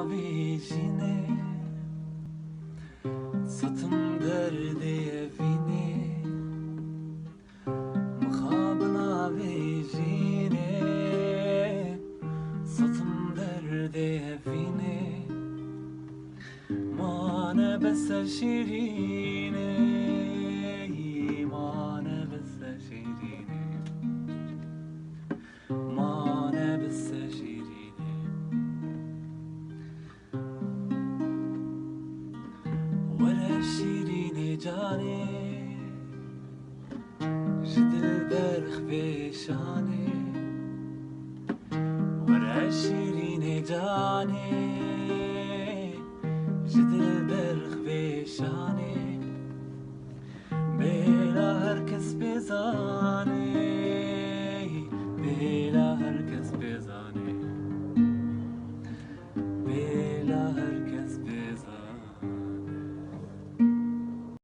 navîjîne Setim derdê evîne Mixabi navîjîne Setim derdê evîne Mane beser şîrîne Mane beser şîrîne Mane beser şîrîne Were şîrîne canê Ji dilber xwêşanê Were şîrîne canê Ji dilber xwêşanê Bêla her kes bêzanê